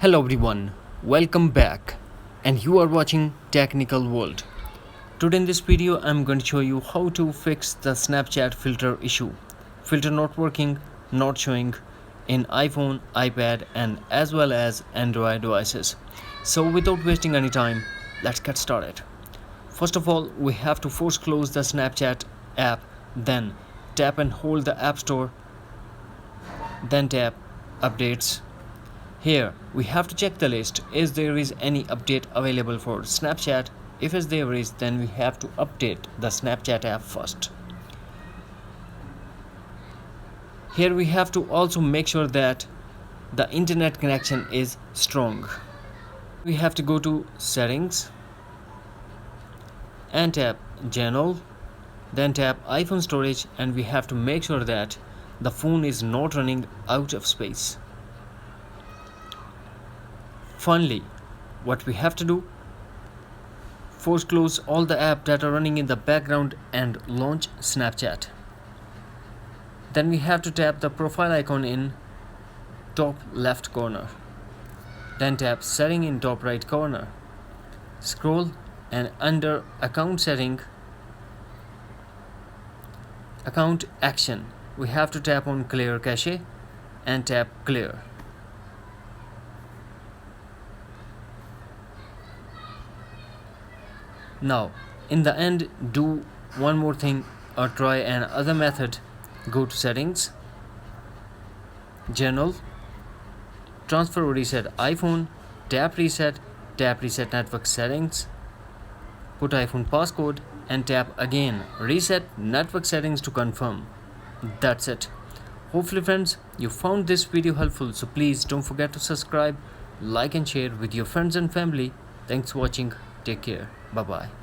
Hello everyone, welcome back, and you are watching Technical World. Today in this video I'm going to show you how to fix the Snapchat filter issue. Filter not working, not showing in iPhone, iPad and as well as Android devices. So without wasting any time, let's get started. First of all, we have to force close the Snapchat app, then tap and hold the App Store, then tap Updates. Here we have to check the list if there is any update available for Snapchat. If there is, then we have to update the Snapchat app first. Here we have to also make sure that the internet connection is strong. We have to go to Settings and tap General, then tap iPhone storage, and we have to make sure that the phone is not running out of space. Finally, what we have to do, force close all the apps that are running in the background and launch Snapchat. Then we have to tap the profile icon in top left corner. Then tap setting in top right corner. Scroll and under account setting, account action, we have to tap on clear cache and tap clear. Now, in the end, do one more thing or try another method. Go to Settings, General, Transfer or Reset iPhone, tap Reset Network Settings, put iPhone passcode and tap again Reset Network Settings to confirm. That's it. Hopefully friends, you found this video helpful, so please don't forget to subscribe, like and share with your friends and family. Thanks for watching. Take care. Bye bye.